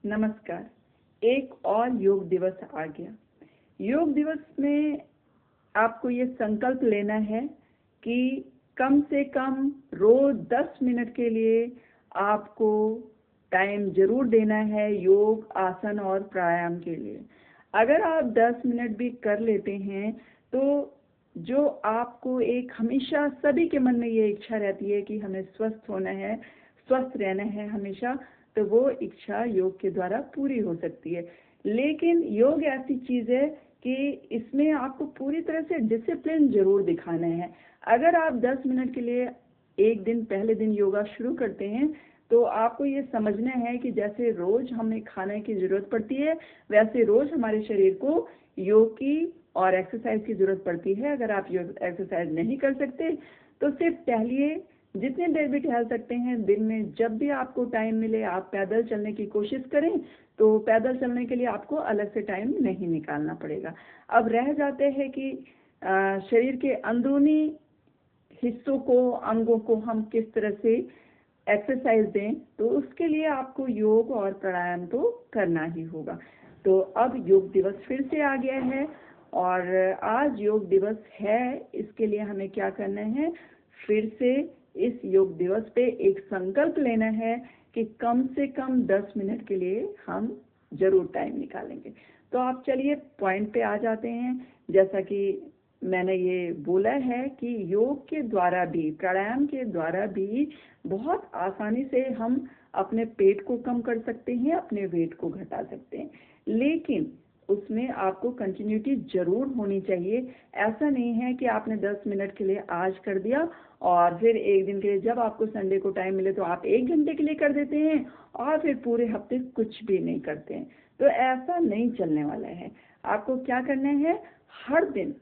नमस्कार। एक और योग दिवस आ गया। योग दिवस में आपको ये संकल्प लेना है कि कम से कम रोज 10 मिनट के लिए आपको टाइम जरूर देना है योग, आसन और प्राणायाम के लिए। अगर आप 10 मिनट भी कर लेते हैं तो जो आपको एक हमेशा सभी के मन में ये इच्छा रहती है कि हमें स्वस्थ होना है, स्वस्थ रहना है हमेशा, तो वो इच्छा योग के द्वारा पूरी हो सकती है। लेकिन योग ऐसी चीज है कि इसमें आपको पूरी तरह से डिसिप्लिन जरूर दिखाना है। अगर आप 10 मिनट के लिए एक दिन पहले दिन योगा शुरू करते हैं तो आपको ये समझना है कि जैसे रोज हमें खाने की जरूरत पड़ती है वैसे रोज हमारे शरीर को योग की और एक्सरसाइज की जरूरत पड़ती है। अगर आप योग एक्सरसाइज नहीं कर सकते तो सिर्फ टहलिए, जितने देर भी टहल सकते हैं। दिन में जब भी आपको टाइम मिले आप पैदल चलने की कोशिश करें, तो पैदल चलने के लिए आपको अलग से टाइम नहीं निकालना पड़ेगा। अब रह जाते हैं कि शरीर के अंदरूनी हिस्सों को, अंगों को हम किस तरह से एक्सरसाइज दें, तो उसके लिए आपको योग और प्राणायाम तो करना ही होगा। तो अब योग दिवस फिर से आ गया है और आज योग दिवस है, इसके लिए हमें क्या करना है, फिर से इस योग दिवस पे एक संकल्प लेना है कि कम से कम 10 मिनट के लिए हम जरूर टाइम निकालेंगे। तो आप चलिए पॉइंट पे आ जाते हैं। जैसा कि मैंने ये बोला है कि योग के द्वारा भी, प्राणायाम के द्वारा भी बहुत आसानी से हम अपने पेट को कम कर सकते हैं, अपने वेट को घटा सकते हैं। लेकिन उसमें आपको कंटिन्यूटी जरूर होनी चाहिए। ऐसा नहीं है कि आपने 10 मिनट के लिए आज कर दिया और फिर एक दिन के लिए, जब आपको संडे को टाइम मिले तो आप 1 घंटे के लिए कर देते हैं और फिर पूरे हफ्ते कुछ भी नहीं करते हैं। तो ऐसा नहीं चलने वाला है। आपको क्या करना है, हर दिन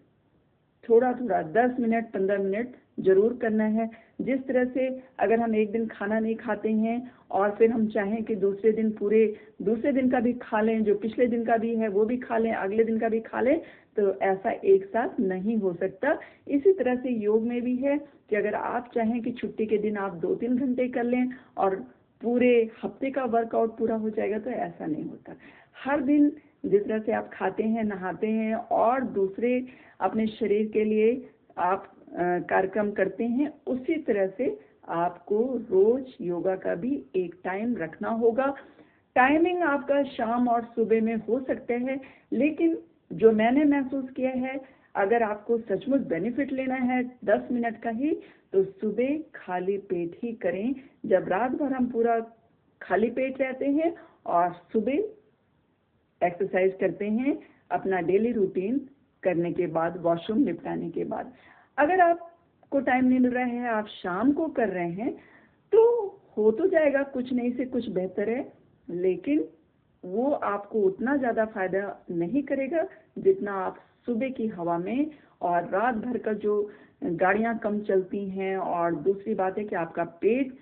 थोड़ा थोड़ा 10 मिनट 15 मिनट जरूर करना है। जिस तरह से अगर हम एक दिन खाना नहीं खाते हैं और फिर हम चाहें कि दूसरे दिन का भी खा लें, जो पिछले दिन का भी है वो भी खा लें, अगले दिन का भी खा लें, तो ऐसा एक साथ नहीं हो सकता। इसी तरह से योग में भी है कि अगर आप चाहें कि छुट्टी के दिन आप 2-3 घंटे कर लें और पूरे हफ्ते का वर्कआउट पूरा हो जाएगा, तो ऐसा नहीं होता। हर दिन जिस तरह से आप खाते हैं, नहाते हैं और दूसरे अपने शरीर के लिए आप कार्यक्रम करते हैं, उसी तरह से आपको रोज योगा का भी एक टाइम रखना होगा। टाइमिंग आपका शाम और सुबह में हो सकते हैं, लेकिन जो मैंने महसूस किया है, अगर आपको सचमुच बेनिफिट लेना है 10 मिनट का ही, तो सुबह खाली पेट ही करें। जब रात भर हम पूरा खाली पेट रहते हैं और सुबह एक्सरसाइज करते हैं अपना डेली रूटीन करने के बाद, वॉशरूम निपटाने के बाद। अगर आपको टाइम नहीं मिल रहा है, आप शाम को कर रहे हैं, तो हो तो जाएगा, कुछ नहीं से कुछ बेहतर है, लेकिन वो आपको उतना ज़्यादा फायदा नहीं करेगा जितना आप सुबह की हवा में और रात भर का जो गाड़ियाँ कम चलती हैं। और दूसरी बात है कि आपका पेट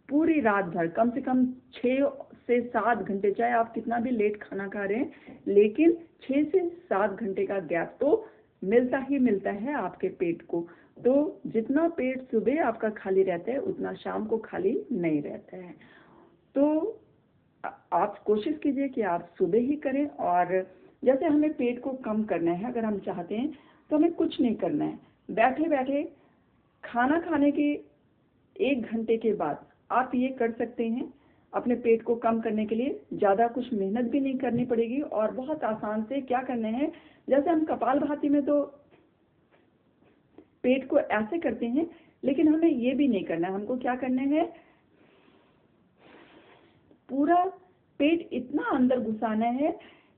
पूरी रात भर कम से कम 6 से 7 घंटे, चाहे आप कितना भी लेट खाना खा रहे हैं, लेकिन 6 से 7 घंटे का गैप तो मिलता ही मिलता है आपके पेट को। तो जितना पेट सुबह आपका खाली रहता है उतना शाम को खाली नहीं रहता है। तो आप कोशिश कीजिए कि आप सुबह ही करें। और जैसे हमें पेट को कम करना है, अगर हम चाहते हैं तो हमें कुछ नहीं करना है, बैठे बैठे खाना खाने के 1 घंटे के बाद आप ये कर सकते हैं। अपने पेट को कम करने के लिए ज़्यादा कुछ मेहनत भी नहीं करनी पड़ेगी और बहुत आसान से क्या करना है, जैसे हम कपालभाति में तो पेट को ऐसे करते हैं, लेकिन हमें ये भी नहीं करना है। हमको क्या करना है, पूरा पेट इतना अंदर घुसाना है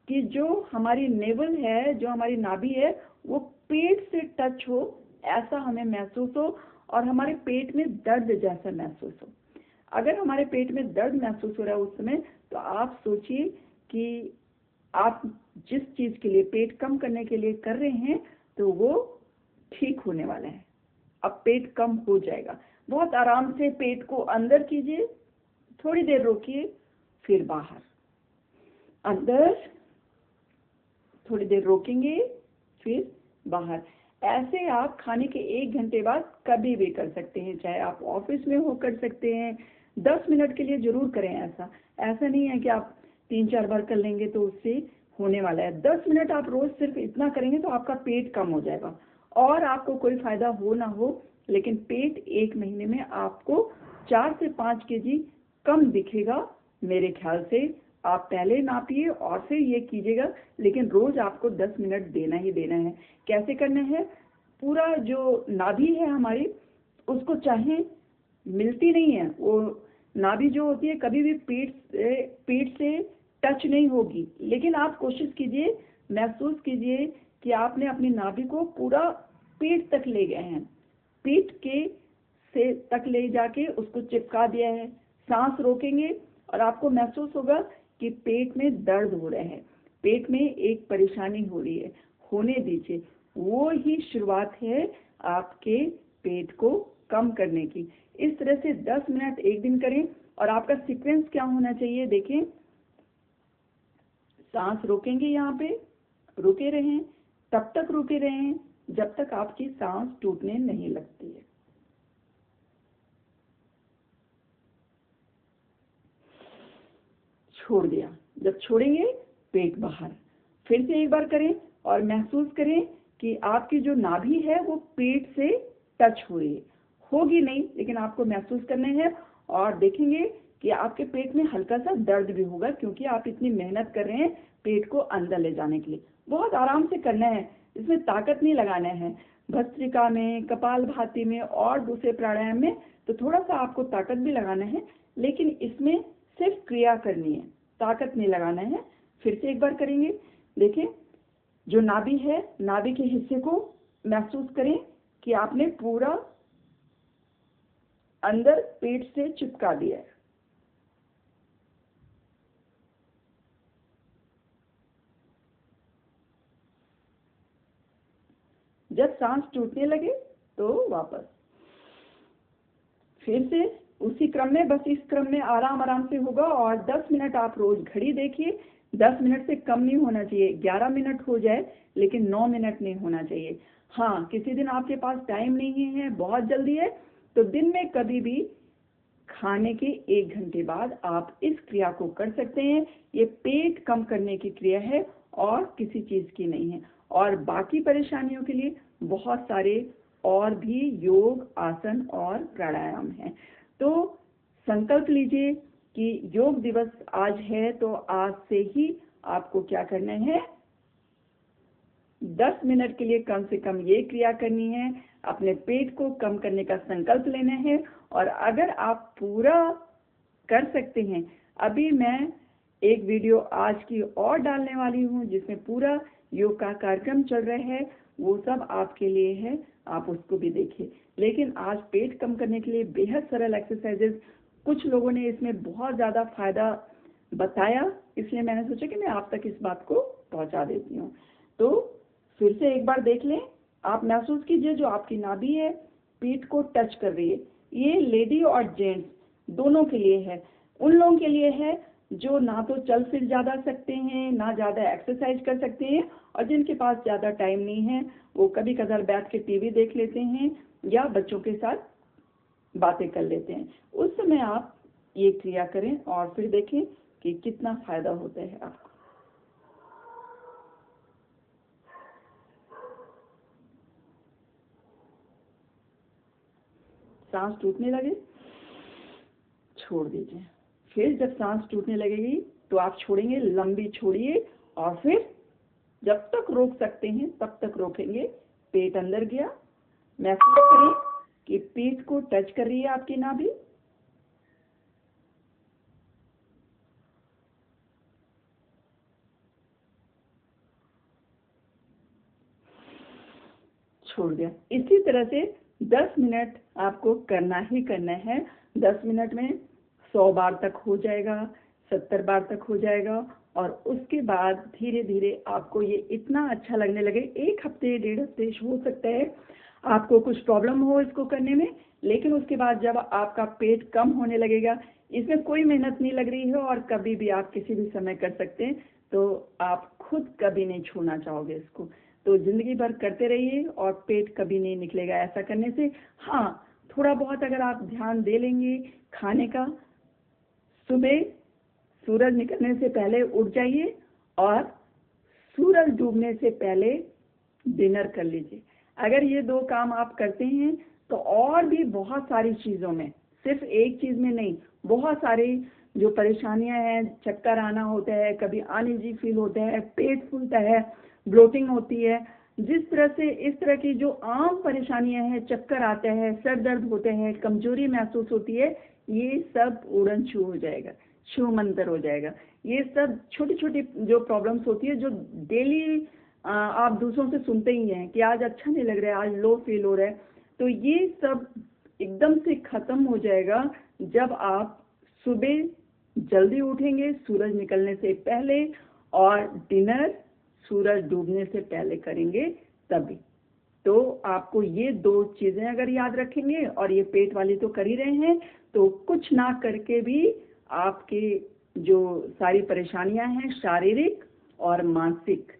कि जो हमारी नेवल है, जो हमारी नाभि है, वो पेट से टच हो, ऐसा हमें महसूस हो और हमारे पेट में दर्द जैसा महसूस हो। अगर हमारे पेट में दर्द महसूस हो रहा है उस समय, तो आप सोचिए कि आप जिस चीज के लिए पेट कम करने के लिए कर रहे हैं, तो वो ठीक होने वाला है। अब पेट कम हो जाएगा। बहुत आराम से पेट को अंदर कीजिए, थोड़ी देर रोकिए, फिर बाहर, अंदर, थोड़ी देर रोकेंगे, फिर बाहर। ऐसे आप खाने के 1 घंटे बाद कभी भी कर सकते हैं, चाहे आप ऑफिस में हो कर सकते हैं। 10 मिनट के लिए जरूर करें। ऐसा नहीं है कि आप 3-4 बार कर लेंगे तो उससे होने वाला है। 10 मिनट आप रोज सिर्फ इतना करेंगे तो आपका पेट कम हो जाएगा। और आपको कोई फायदा हो ना हो, लेकिन पेट 1 महीने में आपको 4 से 5 केजी कम दिखेगा मेरे ख्याल से। आप पहले नापिए और फिर ये कीजिएगा, लेकिन रोज आपको 10 मिनट देना ही देना है। कैसे करना है? पूरा जो नाभि है हमारी, उसको चाहे मिलती नहीं है, वो नाभि जो होती है कभी भी पेट से टच नहीं होगी, लेकिन आप कोशिश कीजिए, महसूस कीजिए कि आपने अपनी नाभि को पूरा पेट तक ले गए हैं, पेट के से तक ले जाके उसको चिपका दिया है। सांस रोकेंगे और आपको महसूस होगा कि पेट में दर्द हो रहा है, पेट में एक परेशानी हो रही है, होने दीजिए। वो ही शुरुआत है आपके पेट को कम करने की। इस तरह से 10 मिनट एक दिन करें। और आपका सीक्वेंस क्या होना चाहिए? देखें, सांस रोकेंगे, यहाँ पे रुके रहें, तब तक रुके रहें जब तक आपकी सांस टूटने नहीं लगती है। छोड़ दिया, जब छोड़ेंगे पेट बाहर। फिर से एक बार करें और महसूस करें कि आपकी जो नाभि है वो पेट से टच हो रही है। होगी नहीं, लेकिन आपको महसूस करना है। और देखेंगे कि आपके पेट में हल्का सा दर्द भी होगा, क्योंकि आप इतनी मेहनत कर रहे हैं पेट को अंदर ले जाने के लिए। बहुत आराम से करना है, इसमें ताकत नहीं लगाना है। भस्त्रिका में, कपालभाति में और दूसरे प्राणायाम में तो थोड़ा सा आपको ताकत भी लगाना है, लेकिन इसमें सिर्फ क्रिया करनी है, ताकत नहीं लगाना है। फिर से एक बार करेंगे। देखें, जो नाभि है, नाभि के हिस्से को महसूस करें कि आपने पूरा अंदर पेट से चिपका दिया है। जब सांस टूटने लगे तो वापस फिर से उसी क्रम में, बस इस क्रम में आराम आराम से होगा। और 10 मिनट आप रोज घड़ी देखिए, 10 मिनट से कम नहीं होना चाहिए। 11 मिनट हो जाए, लेकिन 9 मिनट नहीं होना चाहिए। हाँ, किसी दिन आपके पास टाइम नहीं है, बहुत जल्दी है, तो दिन में कभी भी खाने के 1 घंटे बाद आप इस क्रिया को कर सकते हैं। ये पेट कम करने की क्रिया है और किसी चीज की नहीं है। और बाकी परेशानियों के लिए बहुत सारे और भी योग, आसन और प्राणायाम हैं। तो संकल्प लीजिए कि योग दिवस आज है, तो आज से ही आपको क्या करना है? 10 मिनट के लिए कम से कम ये क्रिया करनी है, अपने पेट को कम करने का संकल्प लेना है। और अगर आप पूरा कर सकते हैं, अभी मैं एक वीडियो आज की और डालने वाली हूँ जिसमें पूरा योग का कार्यक्रम चल रहा है, वो सब आपके लिए है, आप उसको भी देखिए। लेकिन आज पेट कम करने के लिए बेहद सरल एक्सरसाइजेस, कुछ लोगों ने इसमें बहुत ज़्यादा फायदा बताया, इसलिए मैंने सोचा कि मैं आप तक इस बात को पहुंचा देती हूँ। तो फिर से एक बार देख लें, आप महसूस कीजिए जो आपकी नाभि है पेट को टच कर रही है। ये लेडी और जेंट्स दोनों के लिए है। उन लोगों के लिए है जो ना तो चल फिर ज़्यादा सकते हैं, ना ज़्यादा एक्सरसाइज कर सकते हैं, और जिनके पास ज़्यादा टाइम नहीं है, वो कभी कभार बैठ के टीवी देख लेते हैं या बच्चों के साथ बातें कर लेते हैं। उस समय आप ये क्रिया करें और फिर देखें कि कितना फायदा होता है आपको। सांस टूटने लगे, छोड़ दीजिए। फिर जब सांस टूटने लगेगी तो आप छोड़ेंगे, लंबी छोड़िए, और फिर जब तक रोक सकते हैं तब तक रोकेंगे। पेट अंदर गया, महसूस करें कि पेट को टच कर रही है आपकी नाभि। छोड़ दिया। इसी तरह से 10 मिनट आपको करना ही करना है। 10 मिनट में 100 बार तक हो जाएगा, 70 बार तक हो जाएगा, और उसके बाद धीरे धीरे आपको ये इतना अच्छा लगने लगे। 1 हफ्ते, 1.5 हफ्ते हो सकता है आपको कुछ प्रॉब्लम हो इसको करने में, लेकिन उसके बाद जब आपका पेट कम होने लगेगा, इसमें कोई मेहनत नहीं लग रही है और कभी भी आप किसी भी समय कर सकते हैं, तो आप खुद कभी नहीं छोड़ना चाहोगे इसको। तो जिंदगी भर करते रहिए और पेट कभी नहीं निकलेगा ऐसा करने से। हाँ, थोड़ा बहुत अगर आप ध्यान दे लेंगे खाने का, सुबह सूरज निकलने से पहले उठ जाइए और सूरज डूबने से पहले डिनर कर लीजिए। अगर ये 2 काम आप करते हैं तो और भी बहुत सारी चीज़ों में, सिर्फ एक चीज़ में नहीं, बहुत सारी जो परेशानियां हैं, चक्कर आना होता है, कभी अनईजी फील होता है, पेट फूलता है, ब्लोटिंग होती है, जिस तरह से इस तरह की जो आम परेशानियां हैं, चक्कर आता है, सर दर्द होते हैं, कमजोरी महसूस होती है, ये सब उड़न छू हो जाएगा, छू मंतर हो जाएगा। ये सब छोटी छोटी जो प्रॉब्लम्स होती है, जो डेली आप दूसरों से सुनते ही हैं कि आज अच्छा नहीं लग रहा है, आज लो फील हो रहा है, तो ये सब एकदम से खत्म हो जाएगा जब आप सुबह जल्दी उठेंगे सूरज निकलने से पहले और डिनर सूरज डूबने से पहले करेंगे तभी। तो आपको ये 2 चीजें अगर याद रखेंगे, और ये पेट वाली तो कर ही रहे हैं, तो कुछ ना करके भी आपके जो सारी परेशानियां हैं शारीरिक और मानसिक,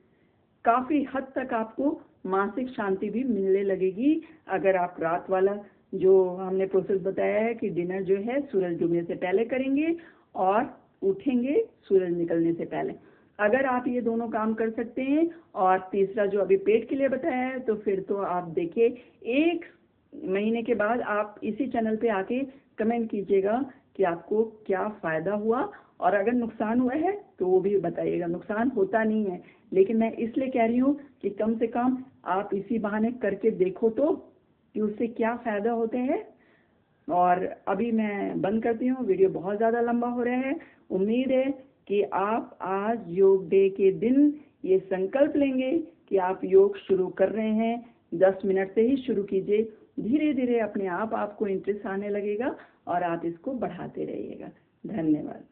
काफी हद तक आपको मानसिक शांति भी मिलने लगेगी अगर आप रात वाला जो हमने प्रोसेस बताया है कि डिनर जो है सूरज डूबने से पहले करेंगे और उठेंगे सूरज निकलने से पहले। अगर आप ये दोनों काम कर सकते हैं, और तीसरा जो अभी पेट के लिए बताया है, तो फिर तो आप देखिए 1 महीने के बाद आप इसी चैनल पे आके कमेंट कीजिएगा कि आपको क्या फ़ायदा हुआ, और अगर नुकसान हुआ है तो वो भी बताइएगा। नुकसान होता नहीं है, लेकिन मैं इसलिए कह रही हूँ कि कम से कम आप इसी बहाने करके देखो तो कि उससे क्या फ़ायदा होते हैं। और अभी मैं बंद करती हूँ, वीडियो बहुत ज़्यादा लंबा हो रहा है। उम्मीद है कि आप आज योग डे के दिन ये संकल्प लेंगे कि आप योग शुरू कर रहे हैं। 10 मिनट से ही शुरू कीजिए, धीरे धीरे अपने आप आपको इंटरेस्ट आने लगेगा और आप इसको बढ़ाते रहिएगा। धन्यवाद।